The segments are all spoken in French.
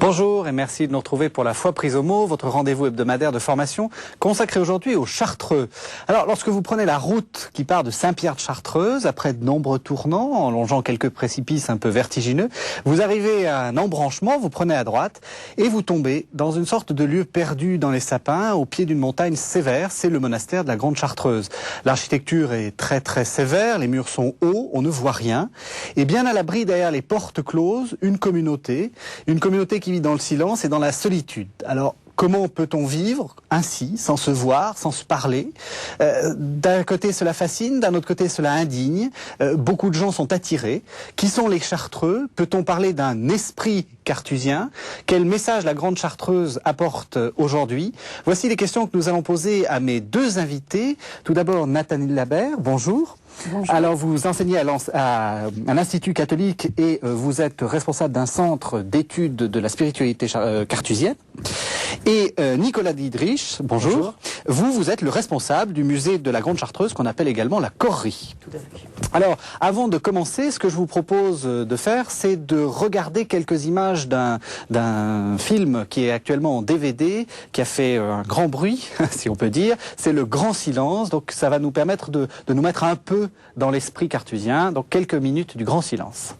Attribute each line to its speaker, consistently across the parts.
Speaker 1: Bonjour et merci de nous retrouver pour la Foi prise au mot, votre rendez-vous hebdomadaire de formation consacré aujourd'hui aux Chartreux. Alors, lorsque vous prenez la route qui part de Saint-Pierre-de-Chartreuse, après de nombreux tournants, en longeant quelques précipices un peu vertigineux, vous arrivez à un embranchement, vous prenez à droite et vous tombez dans une sorte de lieu perdu dans les sapins, au pied d'une montagne sévère, c'est le monastère de la Grande Chartreuse. L'architecture est très très sévère, les murs sont hauts, on ne voit rien, et bien à l'abri derrière les portes closes, une communauté qui vit dans le silence et dans la solitude. Alors, comment peut-on vivre ainsi, sans se voir, sans se parler? D'un côté, cela fascine, d'un autre côté, cela indigne. Beaucoup de gens sont attirés. Qui sont les Chartreux? Peut-on parler d'un esprit carthusien? Quel message la Grande Chartreuse apporte aujourd'hui? Voici les questions que nous allons poser à mes deux invités. Tout d'abord, Nathalie Labert, bonjour. Bonjour. Alors, vous enseignez à l'Institut catholique et vous êtes responsable d'un centre d'études de la spiritualité carthusienne. Et Nicolas Diedrich, bonjour. Bonjour. Vous êtes le responsable du musée de la Grande Chartreuse qu'on appelle également la Corrie. Tout à fait. Alors, avant de commencer, ce que je vous propose de faire, c'est de regarder quelques images d'un film qui est actuellement en DVD, qui a fait un grand bruit, si on peut dire. C'est Le Grand Silence. Donc, ça va nous permettre de nous mettre un peu dans l'esprit carthusien. Donc, quelques minutes du Grand Silence.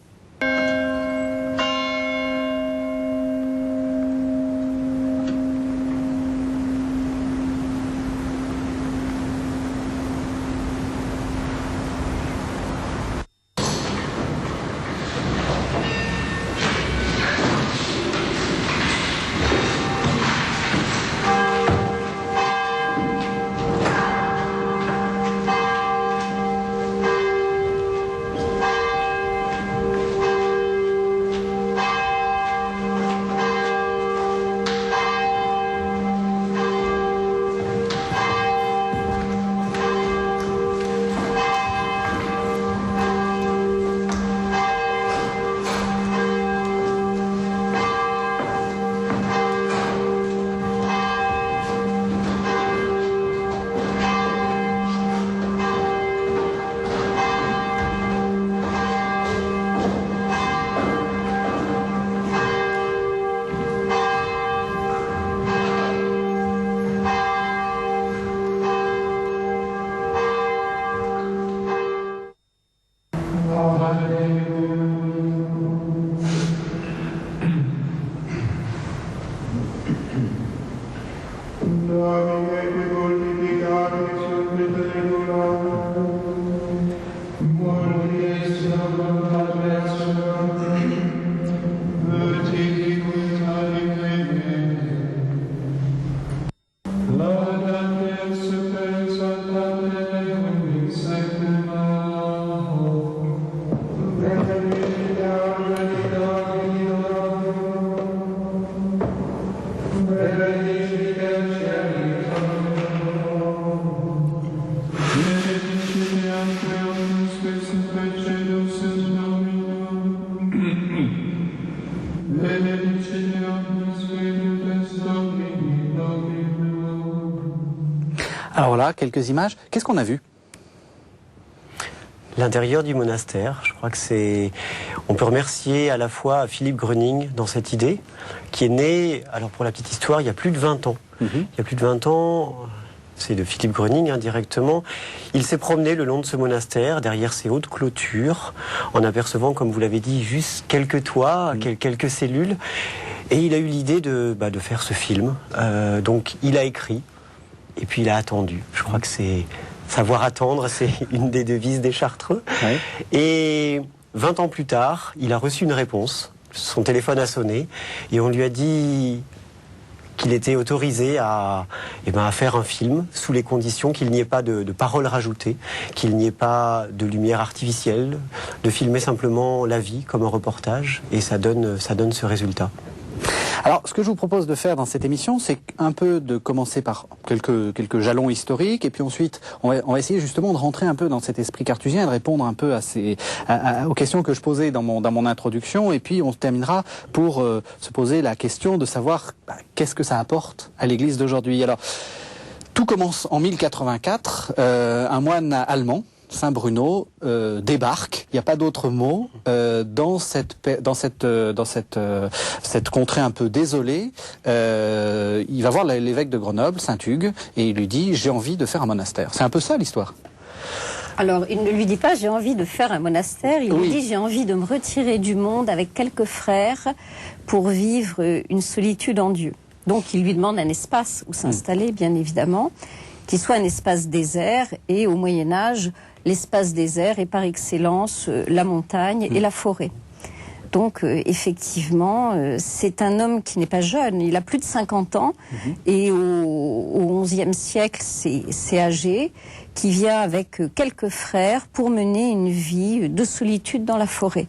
Speaker 1: Alors là, quelques images. Qu'est-ce qu'on a vu?
Speaker 2: L'intérieur du monastère, je crois que c'est... On peut remercier à la fois Philippe Gröning dans cette idée, qui est née, alors pour la petite histoire, il y a plus de 20 ans. Il y a plus de 20 ans, c'est de Philippe Gröning directement. Il s'est promené le long de ce monastère, derrière ces hautes clôtures, en apercevant, comme vous l'avez dit, juste quelques toits, quelques cellules. Et il a eu l'idée de faire ce film. Donc il a écrit. Et puis il a attendu. Je crois que c'est savoir attendre, c'est une des devises des Chartreux. Oui. Et 20 ans plus tard, il a reçu une réponse. Son téléphone a sonné et on lui a dit qu'il était autorisé à faire un film sous les conditions qu'il n'y ait pas de paroles rajoutées, qu'il n'y ait pas de lumière artificielle, de filmer simplement la vie comme un reportage. Et ça donne ce résultat.
Speaker 1: Alors, ce que je vous propose de faire dans cette émission, c'est un peu de commencer par quelques jalons historiques, et puis ensuite, on va essayer justement de rentrer un peu dans cet esprit carthusien et de répondre un peu aux questions que je posais dans mon introduction, et puis on se terminera pour se poser la question de savoir qu'est-ce que ça apporte à l'Église d'aujourd'hui. Alors, tout commence en 1084, un moine allemand, Saint-Bruno débarque, il n'y a pas d'autre mot, dans cette contrée un peu désolée. Il va voir l'évêque de Grenoble, Saint-Hugues, et il lui dit « j'ai envie de faire un monastère ». C'est un peu ça l'histoire.
Speaker 3: Alors, il ne lui dit pas « j'ai envie de faire un monastère », il lui dit « j'ai envie de me retirer du monde avec quelques frères pour vivre une solitude en Dieu ». Donc, il lui demande un espace où s'installer, bien évidemment, qui soit un espace désert, et au Moyen-Âge, l'espace désert est par excellence la montagne et la forêt. Donc, effectivement, c'est un homme qui n'est pas jeune, il a plus de 50 ans, et au XIe siècle, c'est âgé, qui vient avec quelques frères pour mener une vie de solitude dans la forêt.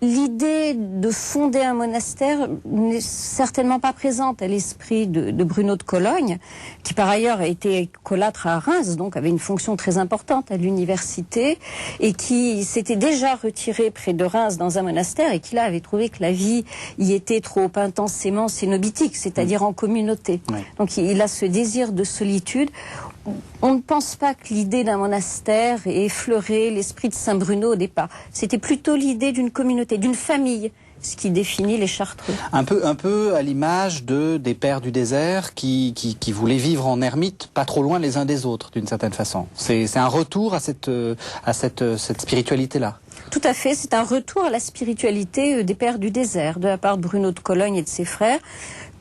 Speaker 3: L'idée de fonder un monastère n'est certainement pas présente à l'esprit de Bruno de Cologne, qui par ailleurs a été écolâtre à Reims, donc avait une fonction très importante à l'université, et qui s'était déjà retiré près de Reims dans un monastère, et qui là avait trouvé que la vie y était trop intensément cénobitique, c'est-à-dire en communauté. Donc il a ce désir de solitude. On ne pense pas que l'idée d'un monastère ait effleuré l'esprit de Saint-Bruno au départ. C'était plutôt l'idée d'une communauté, d'une famille, ce qui définit les Chartreux.
Speaker 1: Un peu à l'image des pères du désert qui voulaient vivre en ermite, pas trop loin les uns des autres, d'une certaine façon. C'est un retour à cette spiritualité-là.
Speaker 3: Tout à fait, c'est un retour à la spiritualité des pères du désert, de la part de Bruno de Cologne et de ses frères,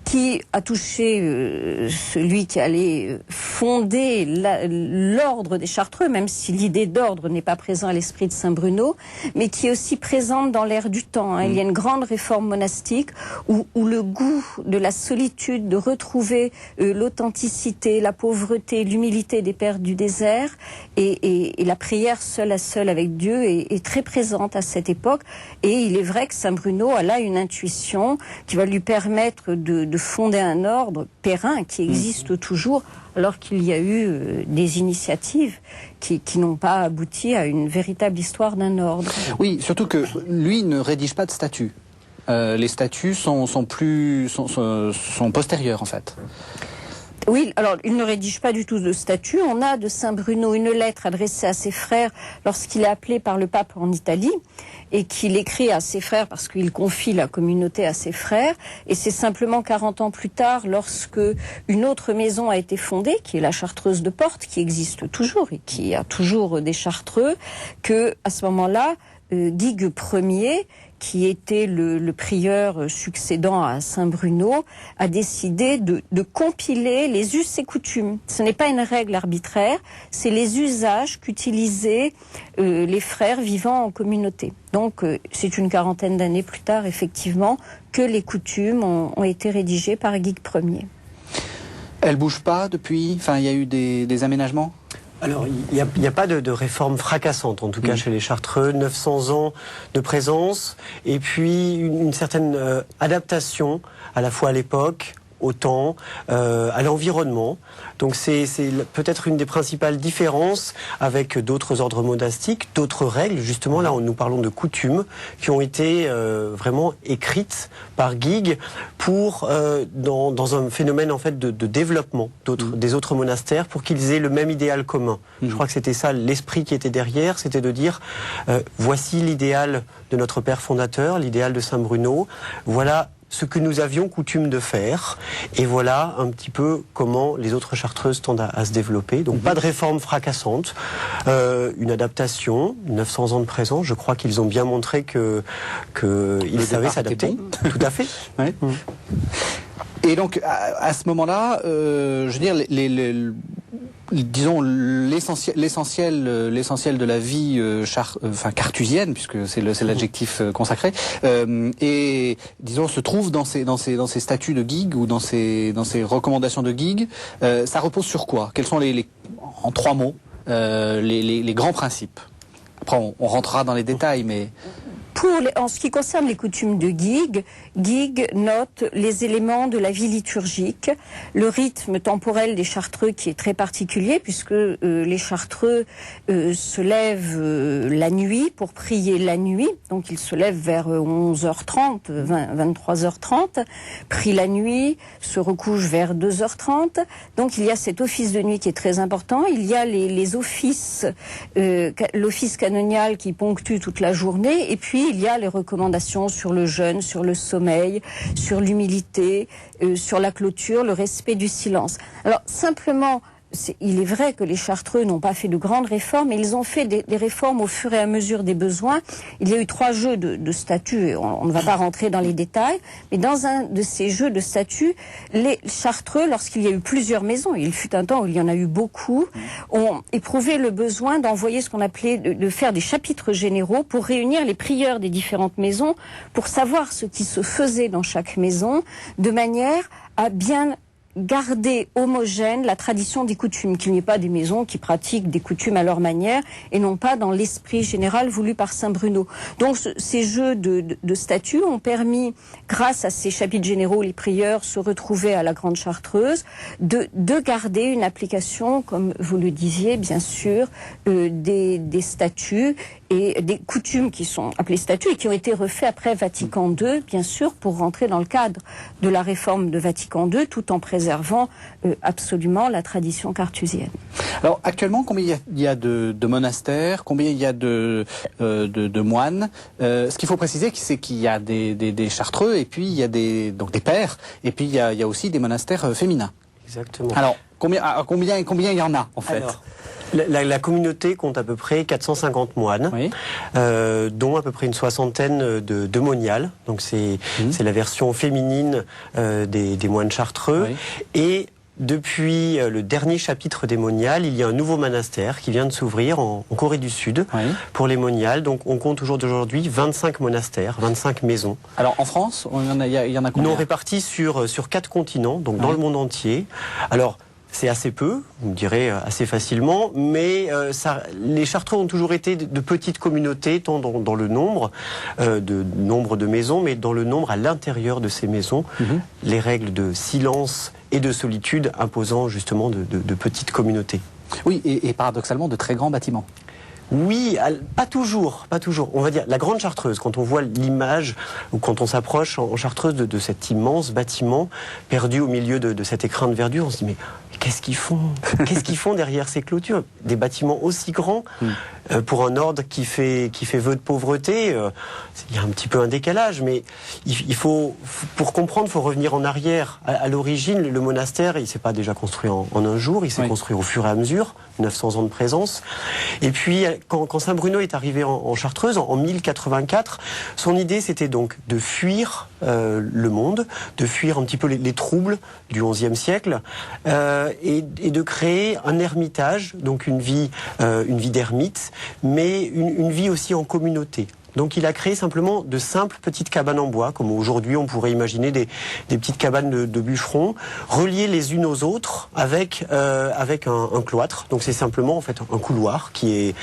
Speaker 3: qui a touché celui qui allait fonder l'ordre des Chartreux, même si l'idée d'ordre n'est pas présente à l'esprit de Saint-Bruno, mais qui est aussi présente dans l'air du temps. Il y a une grande réforme monastique où le goût de la solitude, de retrouver l'authenticité, la pauvreté, l'humilité des pères du désert et la prière seule à seule avec Dieu est très présente à cette époque. Et il est vrai que Saint-Bruno a là une intuition qui va lui permettre de fonder un ordre périn qui existe toujours, alors qu'il y a eu des initiatives qui n'ont pas abouti à une véritable histoire d'un ordre.
Speaker 1: Oui, surtout que lui ne rédige pas de statuts. Les statuts sont postérieurs en fait.
Speaker 3: Oui, alors il ne rédige pas du tout de statut. On a de Saint-Bruno une lettre adressée à ses frères lorsqu'il est appelé par le pape en Italie et qu'il écrit à ses frères parce qu'il confie la communauté à ses frères. Et c'est simplement 40 ans plus tard, lorsque une autre maison a été fondée, qui est la Chartreuse de Portes, qui existe toujours et qui a toujours des Chartreux, que à ce moment-là, Guigues Ier, qui était le prieur succédant à Saint-Bruno, a décidé de compiler les us et coutumes. Ce n'est pas une règle arbitraire, c'est les usages qu'utilisaient les frères vivant en communauté. Donc c'est une quarantaine d'années plus tard, effectivement, que les coutumes ont été rédigées par Guigues Ier.
Speaker 1: Elle ne bouge pas depuis? Enfin, il y a eu des aménagements?
Speaker 2: Alors, il n'y a pas de réforme fracassante, en tout cas chez les Chartreux. 900 ans de présence, et puis une certaine adaptation, à la fois à l'époque, au temps, à l'environnement. Donc c'est peut-être une des principales différences avec d'autres ordres monastiques, d'autres règles. Justement, là, nous parlons de coutumes qui ont été vraiment écrites par Guigues pour dans un phénomène en fait de développement des autres monastères pour qu'ils aient le même idéal commun. Je crois que c'était ça l'esprit qui était derrière, c'était de dire voici l'idéal de notre père fondateur, l'idéal de Saint Bruno. Voilà ce que nous avions coutume de faire, et voilà un petit peu comment les autres Chartreuses tendent à se développer. Donc pas de réforme fracassante, une adaptation, 900 ans de présence. Je crois qu'ils ont bien montré qu'ils savaient s'adapter. Bon. Tout à fait.
Speaker 1: Ouais. Et donc à ce moment-là, je veux dire, disons l'essentiel de la vie carthusienne, puisque c'est l'adjectif consacré, et disons se trouve dans ces statuts de Guigues ou dans ces recommandations de Guigues. Ça repose sur quoi? Quels sont en 3 mots les grands principes? Après, on rentrera dans les détails, mais...
Speaker 3: En ce qui concerne les coutumes de Guigues, Guigues note les éléments de la vie liturgique, le rythme temporel des Chartreux qui est très particulier puisque les Chartreux se lèvent la nuit pour prier la nuit, donc ils se lèvent vers 11h30, 23h30, prient la nuit, se recouchent vers 2h30, donc il y a cet office de nuit qui est très important, il y a les offices, l'office canonial qui ponctue toute la journée, et puis il y a les recommandations sur le jeûne, sur le sommeil, sur l'humilité, sur la clôture, le respect du silence. Alors simplement, il est vrai que les Chartreux n'ont pas fait de grandes réformes, mais ils ont fait des réformes au fur et à mesure des besoins. Il y a eu 3 jeux de statuts, et on ne va pas rentrer dans les détails, mais dans un de ces jeux de statuts, les Chartreux, lorsqu'il y a eu plusieurs maisons, il fut un temps où il y en a eu beaucoup, ont éprouvé le besoin d'envoyer ce qu'on appelait, de faire des chapitres généraux pour réunir les prieurs des différentes maisons, pour savoir ce qui se faisait dans chaque maison, de manière à bien garder homogène la tradition des coutumes, qu'il n'y ait pas des maisons qui pratiquent des coutumes à leur manière et non pas dans l'esprit général voulu par Saint Bruno. Donc ces jeux de statuts ont permis, grâce à ces chapitres généraux, les prieurs se retrouvaient à la Grande Chartreuse, de garder une application, comme vous le disiez, bien sûr, des statuts et des coutumes qui sont appelées statuts et qui ont été refaits après Vatican II, bien sûr, pour rentrer dans le cadre de la réforme de Vatican II, tout en préservant absolument la tradition carthusienne.
Speaker 1: Alors actuellement, combien il y a de monastères, combien il y a de moines? Ce qu'il faut préciser, c'est qu'il y a des Chartreux et puis il y a des pères et puis il y a aussi des monastères féminins.
Speaker 2: Exactement.
Speaker 1: Alors combien il y en a en fait?
Speaker 2: Alors, la communauté compte à peu près 450 moines, oui. Dont à peu près une soixantaine de moniales. Donc c'est la version féminine des moines chartreux. Oui. Et depuis le dernier chapitre des moniales, il y a un nouveau monastère qui vient de s'ouvrir en Corée du Sud, oui. Pour les moniales. Donc on compte aujourd'hui 25 monastères, 25 maisons.
Speaker 1: Alors en France, il y en a combien?
Speaker 2: Non, répartis sur 4 continents, donc dans le monde entier. Alors c'est assez peu, vous me direz assez facilement, mais les Chartreux ont toujours été de petites communautés, tant dans le nombre de maisons, mais dans le nombre à l'intérieur de ces maisons, les règles de silence et de solitude imposant justement de petites communautés.
Speaker 1: Oui, et paradoxalement de très grands bâtiments.
Speaker 2: Oui, pas toujours. On va dire la Grande Chartreuse, quand on voit l'image, ou quand on s'approche en Chartreuse de cet immense bâtiment perdu au milieu de cet écrin de verdure, on se dit mais qu'est-ce qu'ils font? Qu'est-ce qu'ils font derrière ces clôtures? Des bâtiments aussi grands, pour un ordre qui fait vœu de pauvreté, il y a un petit peu un décalage, mais il faut, pour comprendre, il faut revenir en arrière. À l'origine, le monastère, il s'est pas déjà construit en un jour, il s'est construit au fur et à mesure, 900 ans de présence. Et puis, quand Saint Bruno est arrivé en Chartreuse, en 1084, son idée, c'était donc de fuir le monde, de fuir un petit peu les troubles du XIe siècle, et de créer un ermitage, donc une vie d'ermite, mais une vie aussi en communauté. Donc il a créé simplement de simples petites cabanes en bois, comme aujourd'hui on pourrait imaginer des petites cabanes de bûcherons, reliées les unes aux autres avec un cloître. Donc c'est simplement en fait un couloir qui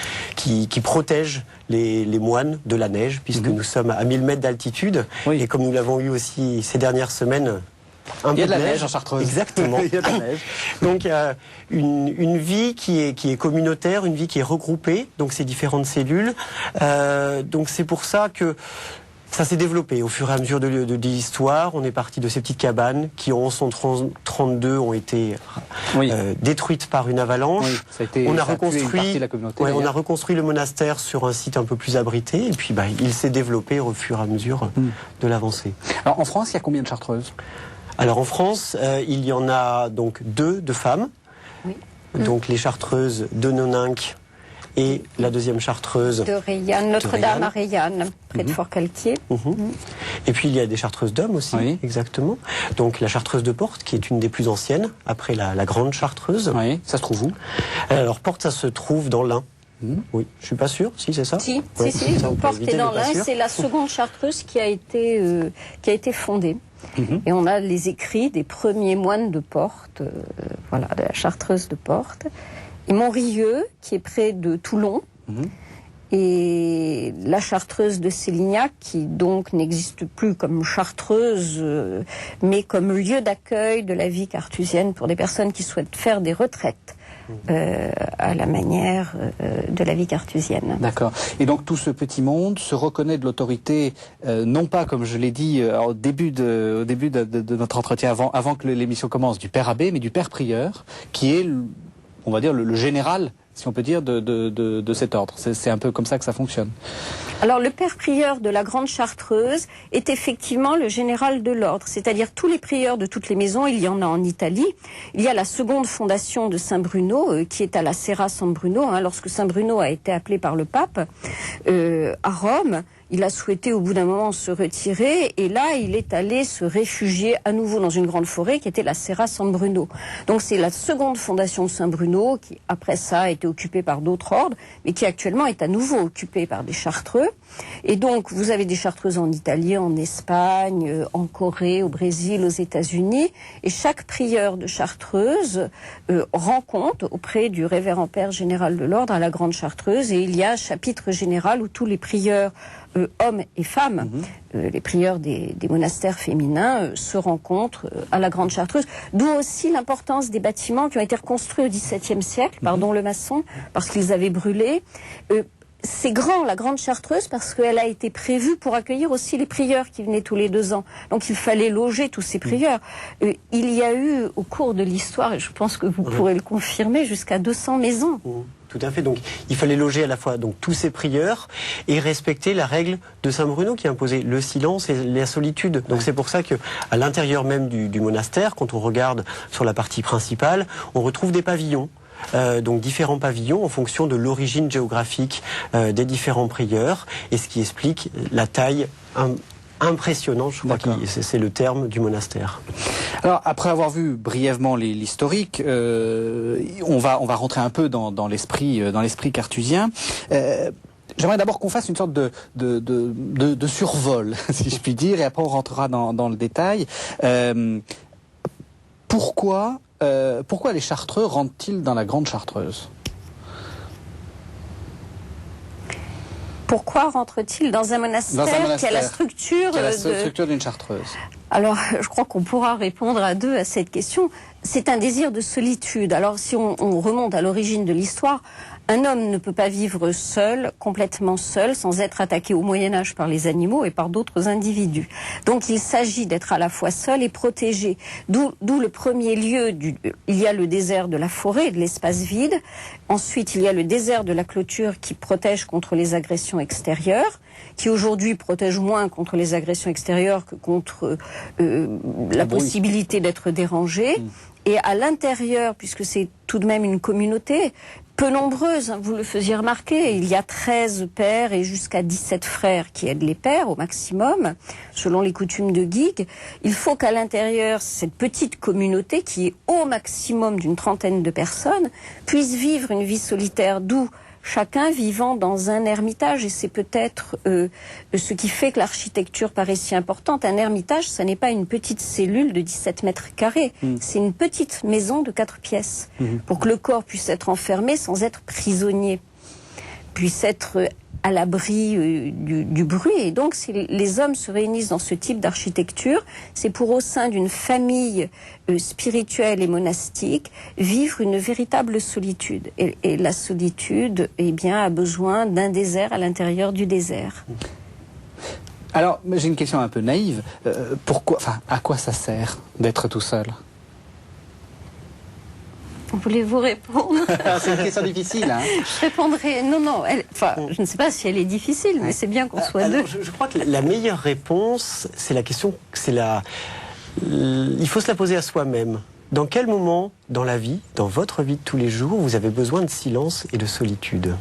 Speaker 2: protège les moines de la neige, puisque nous sommes à 1000 mètres d'altitude, et comme nous l'avons eu aussi ces dernières semaines,
Speaker 1: il y a de la neige en Chartreuse.
Speaker 2: Exactement.
Speaker 1: Il y a de la neige.
Speaker 2: Donc il y a une vie qui est communautaire, une vie qui est regroupée, donc ces différentes cellules. Donc c'est pour ça que ça s'est développé au fur et à mesure de l'histoire. On est parti de ces petites cabanes qui en 1132 ont été détruites par une avalanche. Oui,
Speaker 1: ça a été,
Speaker 2: on a reconstruit le monastère sur un site un peu plus abrité, et puis il s'est développé au fur et à mesure de l'avancée.
Speaker 1: Alors en France, il y a combien de Chartreuses?
Speaker 2: Alors en France, il y en a donc 2 de femmes. Oui. Donc les Chartreuses de Noninck et la deuxième Chartreuse
Speaker 3: de Reillanne, Notre-Dame à Reillanne, près de Fort-Calquier.
Speaker 2: Et puis il y a des Chartreuses d'hommes aussi, exactement. Donc la Chartreuse de Portes, qui est une des plus anciennes, après la Grande Chartreuse.
Speaker 1: Oui, ça se trouve où?
Speaker 2: Alors Portes, ça se trouve dans l'Ain. Oui, je suis pas sûr, si c'est ça.
Speaker 3: Si, Portes est dans l'Ain, c'est la seconde Chartreuse qui a été fondée. Et on a les écrits des premiers moines de Portes, de la Chartreuse de Portes. Et Montrieux, qui est près de Toulon, Et la chartreuse de Sélignac, qui donc n'existe plus comme chartreuse, mais comme lieu d'accueil de la vie carthusienne pour des personnes qui souhaitent faire des retraites à la manière de la vie carthusienne.
Speaker 1: D'accord. Et donc tout ce petit monde se reconnaît de l'autorité, non pas comme je l'ai dit au début de notre entretien, avant que l'émission commence, du père abbé, mais du père prieur, qui est, on va dire, le général, si on peut dire, de cet ordre. C'est un peu comme ça que ça fonctionne.
Speaker 3: Alors le père prieur de la Grande Chartreuse est effectivement le général de l'ordre, c'est-à-dire tous les prieurs de toutes les maisons, il y en a en Italie. Il y a la seconde fondation de Saint Bruno, qui est à la Serra San Bruno, lorsque Saint Bruno a été appelé par le pape à Rome. Il a souhaité au bout d'un moment se retirer et là il est allé se réfugier à nouveau dans une grande forêt qui était la Serra San Bruno. Donc c'est la seconde fondation de Saint Bruno qui après ça a été occupée par d'autres ordres mais qui actuellement est à nouveau occupée par des chartreux. Et donc vous avez des chartreuses en Italie, en Espagne, en Corée, au Brésil, aux États-Unis et chaque prieur de chartreuse rend compte auprès du révérend père général de l'ordre à la Grande Chartreuse et il y a un chapitre général où tous les prieurs hommes et femmes, les prieurs des monastères féminins se rencontrent à la Grande Chartreuse. D'où aussi l'importance des bâtiments qui ont été reconstruits au XVIIe siècle par Don le Maçon, parce qu'ils avaient brûlé. C'est grand, la Grande Chartreuse, parce qu'elle a été prévue pour accueillir aussi les prieurs qui venaient tous les 2 ans. Donc il fallait loger tous ces prieurs. Il y a eu, au cours de l'histoire, et je pense que vous pourrez le confirmer, jusqu'à 200 maisons.
Speaker 2: Tout à fait. Donc, il fallait loger à la fois donc tous ces prieurs et respecter la règle de Saint Bruno qui imposait le silence et la solitude. Donc, c'est pour ça que à l'intérieur même du monastère, quand on regarde sur la partie principale, on retrouve des pavillons. Donc différents pavillons en fonction de l'origine géographique des différents prieurs et ce qui explique la taille impressionnante, je crois que c'est le terme du monastère.
Speaker 1: Alors, après avoir vu brièvement l'historique, on va rentrer un peu dans l'esprit carthusien. J'aimerais d'abord qu'on fasse une sorte de survol, si je puis dire, et après on rentrera dans le détail. Pourquoi les Chartreux rentrent-ils dans la Grande Chartreuse ?
Speaker 3: Pourquoi rentre-t-il dans un monastère qui a la structure
Speaker 1: d'une chartreuse?
Speaker 3: Alors, je crois qu'on pourra répondre à deux à cette question. C'est un désir de solitude. Alors, si on remonte à l'origine de l'histoire, un homme ne peut pas vivre seul, complètement seul, sans être attaqué au Moyen-Âge par les animaux et par d'autres individus. Donc, il s'agit d'être à la fois seul et protégé. D'où le premier lieu. Il y a le désert de la forêt, de l'espace vide. Ensuite, il y a le désert de la clôture qui protège contre les agressions extérieures, qui aujourd'hui protège moins contre les agressions extérieures que contre la possibilité d'être dérangé. Et à l'intérieur, puisque c'est tout de même une communauté peu nombreuse, vous le faisiez remarquer, il y a 13 pères et jusqu'à 17 frères qui aident les pères au maximum, selon les coutumes de Guigues. Il faut qu'à l'intérieur, cette petite communauté, qui est au maximum d'une trentaine de personnes, puisse vivre une vie solitaire, d'où chacun vivant dans un ermitage, et c'est peut-être ce qui fait que l'architecture paraît si importante. Un ermitage, ça n'est pas une petite cellule de 17 mètres carrés, c'est une petite maison de 4 pièces, pour que le corps puisse être enfermé sans être prisonnier, puisse être à l'abri du bruit. Et donc, si les hommes se réunissent dans ce type d'architecture, c'est pour, au sein d'une famille spirituelle et monastique, vivre une véritable solitude. Et la solitude, eh bien, a besoin d'un désert à l'intérieur du désert.
Speaker 1: Alors, j'ai une question un peu naïve. À quoi ça sert d'être tout seul ?
Speaker 3: Voulez-vous répondre?
Speaker 1: C'est une question difficile, hein.
Speaker 3: Je répondrai, non, je ne sais pas si elle est difficile, mais c'est bien qu'on soit deux.
Speaker 2: Je crois que la meilleure réponse, c'est la question, il faut se la poser à soi-même. Dans quel moment, dans la vie, dans votre vie de tous les jours, vous avez besoin de silence et de solitude?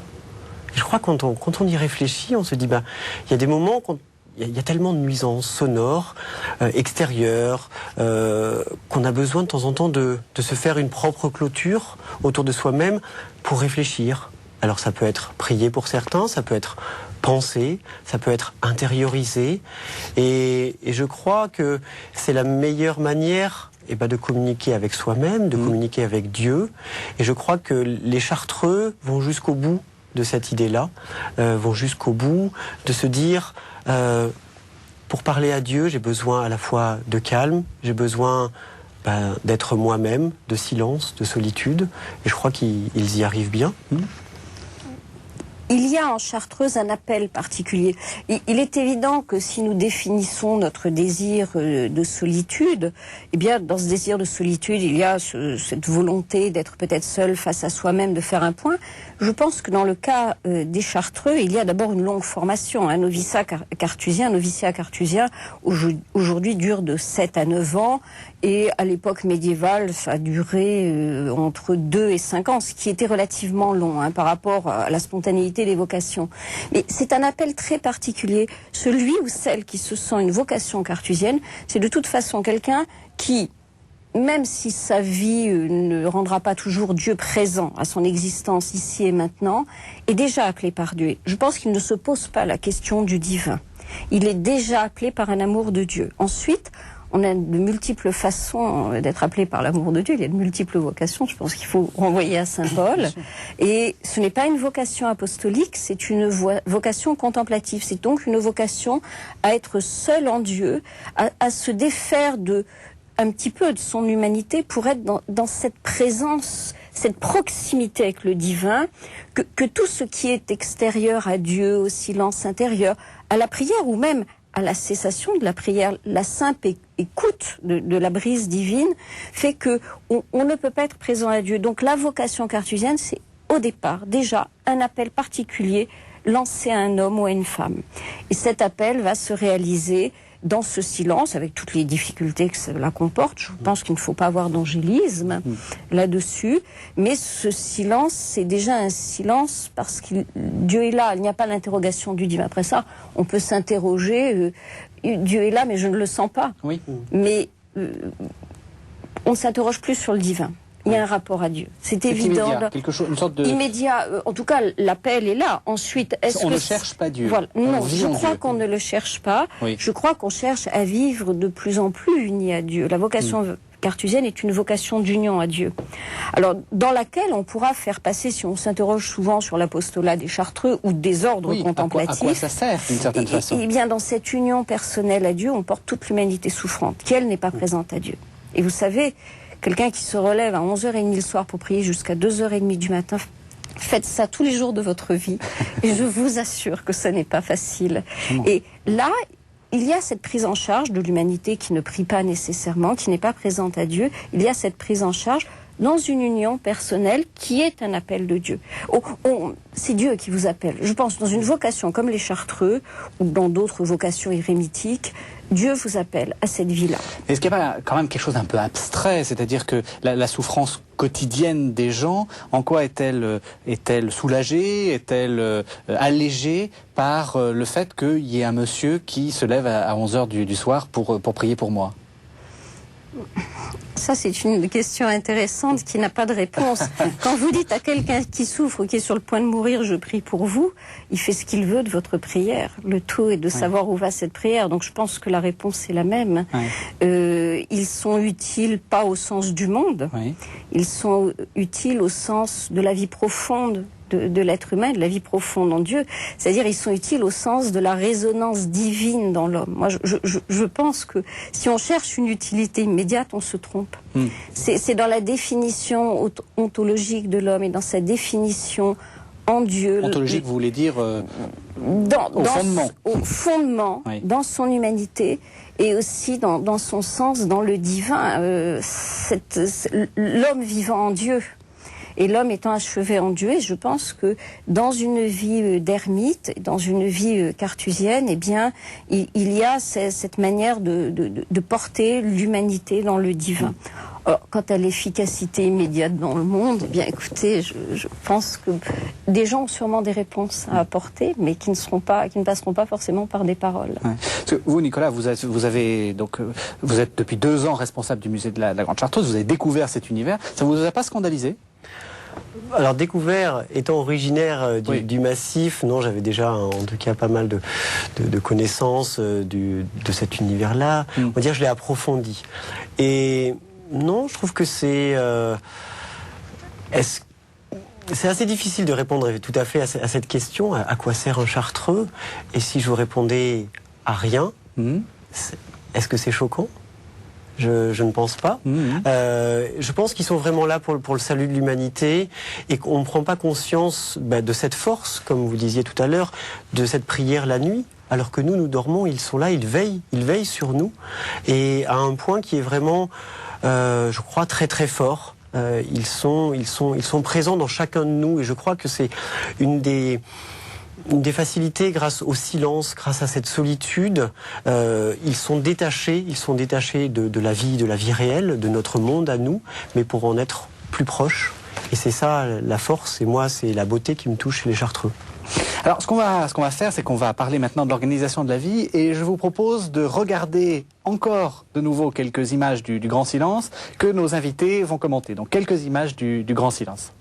Speaker 2: Je crois que quand on y réfléchit, on se dit, il y a des moments il y a tellement de nuisances sonores, extérieures, qu'on a besoin de temps en temps de se faire une propre clôture autour de soi-même pour réfléchir. Alors ça peut être prier pour certains, ça peut être penser, ça peut être intérioriser. Et je crois que c'est la meilleure manière de communiquer avec soi-même, de communiquer avec Dieu. Et je crois que les Chartreux vont jusqu'au bout de cette idée-là, vont jusqu'au bout, de se dire, pour parler à Dieu, j'ai besoin à la fois de calme, j'ai besoin d'être moi-même, de silence, de solitude, et je crois qu'ils y arrivent bien.
Speaker 3: Il y a en Chartreuse un appel particulier. Il est évident que si nous définissons notre désir de solitude, eh bien, dans ce désir de solitude, il y a cette volonté d'être peut-être seul face à soi-même, de faire un point. Je pense que dans le cas des Chartreux, il y a d'abord une longue formation. Un noviciat cartusien aujourd'hui dure de 7 à 9 ans. Et à l'époque médiévale, ça a duré entre 2 et 5 ans, ce qui était relativement long par rapport à la spontanéité des vocations. Mais c'est un appel très particulier. Celui ou celle qui se sent une vocation cartusienne, c'est de toute façon quelqu'un qui, même si sa vie ne rendra pas toujours Dieu présent à son existence ici et maintenant, est déjà appelé par Dieu. Je pense qu'il ne se pose pas la question du divin. Il est déjà appelé par un amour de Dieu. Ensuite, on a de multiples façons d'être appelé par l'amour de Dieu. Il y a de multiples vocations. Je pense qu'il faut renvoyer à saint Paul. Et ce n'est pas une vocation apostolique, c'est une vocation contemplative. C'est donc une vocation à être seul en Dieu, à se défaire un petit peu de son humanité pour être dans cette présence, cette proximité avec le divin, que tout ce qui est extérieur à Dieu, au silence intérieur, à la prière ou même à la cessation de la prière, la simple écoute de la brise divine fait que on ne peut pas être présent à Dieu. Donc la vocation cartusienne, c'est au départ déjà un appel particulier lancé à un homme ou à une femme. Et cet appel va se réaliser dans ce silence, avec toutes les difficultés que cela comporte. Je pense qu'il ne faut pas avoir d'angélisme là-dessus, mais ce silence, c'est déjà un silence parce que Dieu est là, il n'y a pas l'interrogation du divin. Après ça, on peut s'interroger, Dieu est là, mais je ne le sens pas. Oui. Mais on ne s'interroge plus sur le divin. Il y a un rapport à Dieu. C'est évident.
Speaker 1: Immédiat, quelque chose, une sorte de...
Speaker 3: Immédiat. En tout cas, l'appel est là. Ensuite,
Speaker 1: on ne cherche pas Dieu.
Speaker 3: Voilà. Non, je crois qu'on ne le cherche pas. Oui. Je crois qu'on cherche à vivre de plus en plus unis à Dieu. La vocation cartusienne est une vocation d'union à Dieu. Alors, dans laquelle on pourra faire passer, si on s'interroge souvent sur l'apostolat des Chartreux ou des ordres contemplatifs.
Speaker 1: À quoi ça sert, d'une certaine façon?
Speaker 3: Eh bien, dans cette union personnelle à Dieu, on porte toute l'humanité souffrante, qui, elle, n'est pas présente à Dieu. Et vous savez, quelqu'un qui se relève à 11h30 le soir pour prier jusqu'à 2h30 du matin, faites ça tous les jours de votre vie. Et je vous assure que ce n'est pas facile. Et là, il y a cette prise en charge de l'humanité qui ne prie pas nécessairement, qui n'est pas présente à Dieu. Il y a cette prise en charge dans une union personnelle qui est un appel de Dieu. C'est Dieu qui vous appelle. Je pense dans une vocation comme les Chartreux ou dans d'autres vocations érémitiques, Dieu vous appelle à cette vie-là.
Speaker 1: Est-ce qu'il n'y a pas quand même quelque chose d'un peu abstrait? C'est-à-dire que la souffrance quotidienne des gens, en quoi est-elle soulagée? Est-elle allégée par le fait qu'il y ait un monsieur qui se lève à 11h du soir pour prier pour moi?
Speaker 3: Ça, c'est une question intéressante qui n'a pas de réponse. Quand vous dites à quelqu'un qui souffre ou qui est sur le point de mourir, je prie pour vous, il fait ce qu'il veut de votre prière. Le tout est de savoir où va cette prière. Donc je pense que la réponse est la même. Ils sont utiles pas au sens du monde. Ils sont utiles au sens de la vie profonde de l'être humain, de la vie profonde en Dieu. C'est-à-dire, ils sont utiles au sens de la résonance divine dans l'homme. Moi, je pense que si on cherche une utilité immédiate, on se trompe. C'est dans la définition ontologique de l'homme et dans sa définition en Dieu.
Speaker 1: Ontologique, vous voulez dire au fondement.
Speaker 3: Au fondement, dans son humanité et aussi dans son sens, dans le divin. L'homme vivant en Dieu. Et l'homme étant achevé en Dieu, et je pense que dans une vie d'ermite, dans une vie cartusienne, eh bien, il y a cette manière de porter l'humanité dans le divin. Alors, quant à l'efficacité immédiate dans le monde, eh bien, écoutez, je pense que des gens ont sûrement des réponses à apporter, mais qui ne passeront pas forcément par des paroles.
Speaker 1: Parce que vous, Nicolas, vous êtes depuis 2 ans responsable du musée de la Grande Chartreuse. Vous avez découvert cet univers. Ça vous a pas scandalisé?
Speaker 2: Alors découvert, étant originaire du massif, non, j'avais déjà en tout cas pas mal de connaissances de cet univers-là. On va dire, je l'ai approfondi. Et non, je trouve que c'est... C'est assez difficile de répondre tout à fait à cette question. À quoi sert un chartreux? Et si je vous répondais à rien, est-ce que c'est choquant? Je ne pense pas. Je pense qu'ils sont vraiment là pour le salut de l'humanité et qu'on ne prend pas conscience de cette force, comme vous disiez tout à l'heure, de cette prière la nuit. Alors que nous dormons, ils sont là, ils veillent sur nous. Et à un point qui est vraiment, je crois, très très fort. Ils sont présents dans chacun de nous et je crois que c'est une des facilités grâce au silence, grâce à cette solitude. Ils sont détachés de la vie réelle, de notre monde à nous, mais pour en être plus proches. Et c'est ça la force, et moi c'est la beauté qui me touche chez les Chartreux.
Speaker 1: Alors, ce qu'on va faire, c'est qu'on va parler maintenant de l'organisation de la vie, et je vous propose de regarder encore de nouveau quelques images du Grand Silence que nos invités vont commenter. Donc, quelques images du Grand Silence.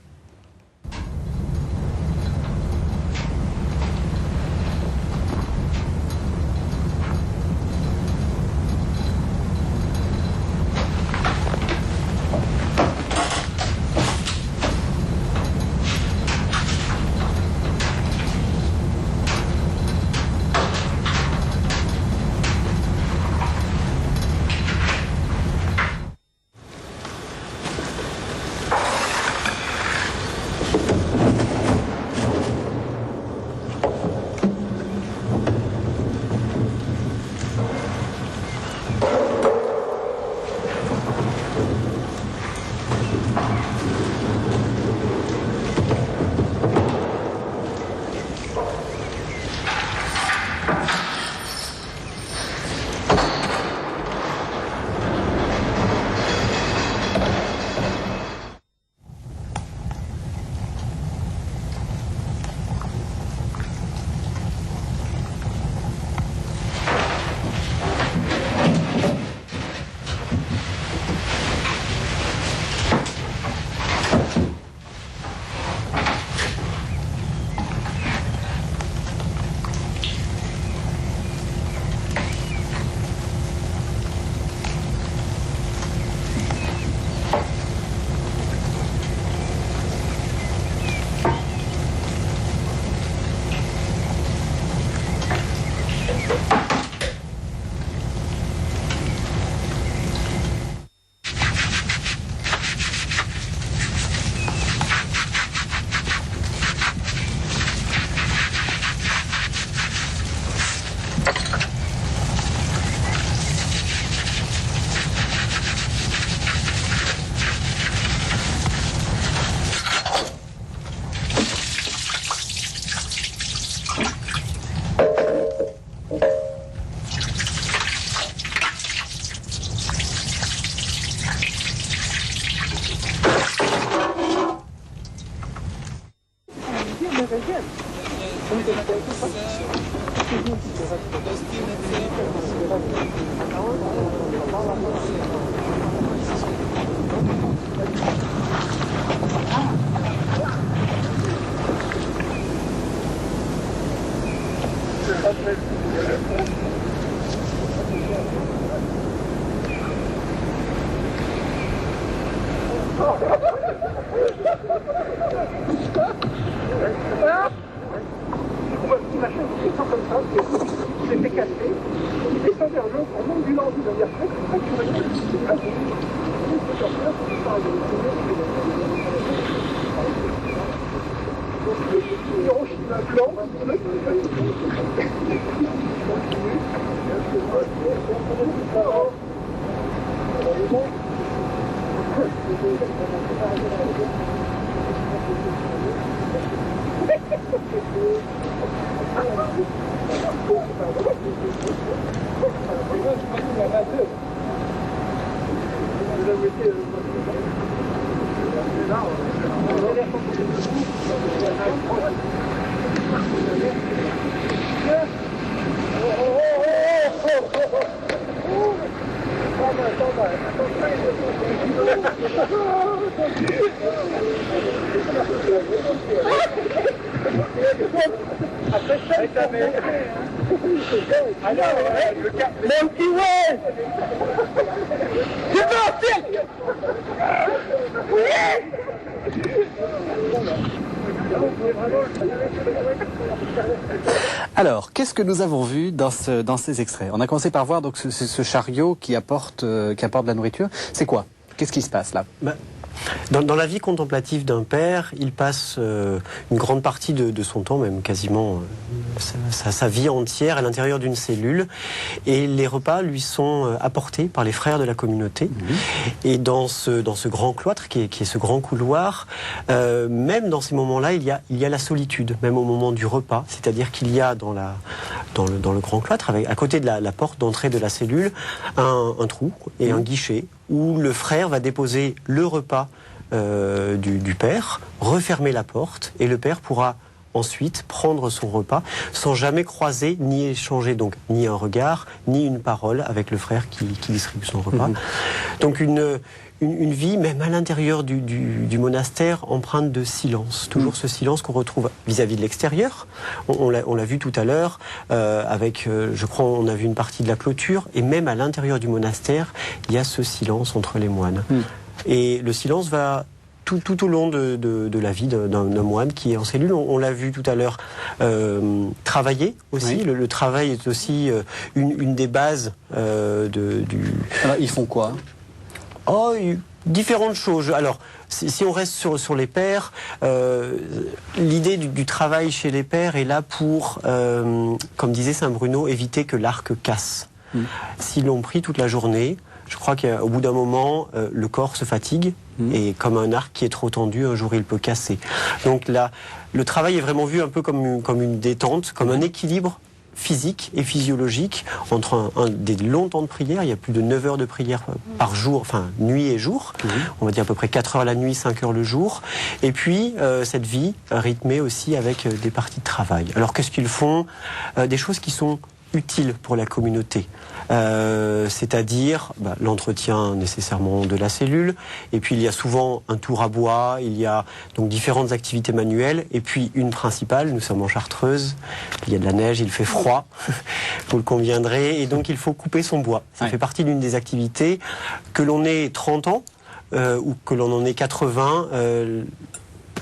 Speaker 4: Oui.
Speaker 1: Alors, qu'est-ce que nous avons vu dans ces extraits? On a commencé par voir donc ce chariot qui apporte de la nourriture. C'est quoi? Qu'est-ce qui se passe là?
Speaker 2: Dans la vie contemplative d'un père, il passe une grande partie de son temps, même quasiment sa vie entière à l'intérieur d'une cellule. Et les repas lui sont apportés par les frères de la communauté. Et dans ce grand cloître, qui est ce grand couloir, même dans ces moments-là, il y a la solitude, même au moment du repas. C'est-à-dire qu'il y a dans le grand cloître, à côté de la porte d'entrée de la cellule, un trou et un guichet où le frère va déposer le repas du père, refermer la porte, et le père pourra ensuite prendre son repas sans jamais croiser ni échanger donc ni un regard ni une parole avec le frère qui distribue son repas. Donc une vie, même à l'intérieur du monastère, empreinte de silence. Toujours ce silence qu'on retrouve vis-à-vis de l'extérieur. On l'a vu tout à l'heure, je crois, on a vu une partie de la clôture, et même à l'intérieur du monastère, il y a ce silence entre les moines. Et le silence va tout au long de la vie d'un moine qui est en cellule. On l'a vu tout à l'heure travailler aussi. Oui. Le travail est aussi une des bases
Speaker 1: Alors, ils font quoi?
Speaker 2: Différentes choses. Alors, si on reste sur les pères, l'idée du travail chez les pères est là pour, comme disait Saint Bruno, éviter que l'arc casse. S'ils l'ont pris toute la journée, je crois qu'au bout d'un moment, le corps se fatigue, et comme un arc qui est trop tendu, un jour il peut casser. Donc là, le travail est vraiment vu un peu comme une détente, comme un équilibre physique et physiologique entre des longs temps de prière. Il y a plus de 9 heures de prière par jour, enfin nuit et jour. On va dire à peu près 4 heures la nuit, 5 heures le jour. Et puis cette vie rythmée aussi avec des parties de travail. Alors qu'est-ce qu'ils font? Des choses qui sont utiles pour la communauté. C'est-à-dire l'entretien nécessairement de la cellule, et puis il y a souvent un tour à bois, il y a donc différentes activités manuelles, et puis une principale, nous sommes en Chartreuse, il y a de la neige, il fait froid, vous le conviendrez, et donc il faut couper son bois. Ça fait partie d'une des activités, que l'on ait 30 ans, ou que l'on en ait 80,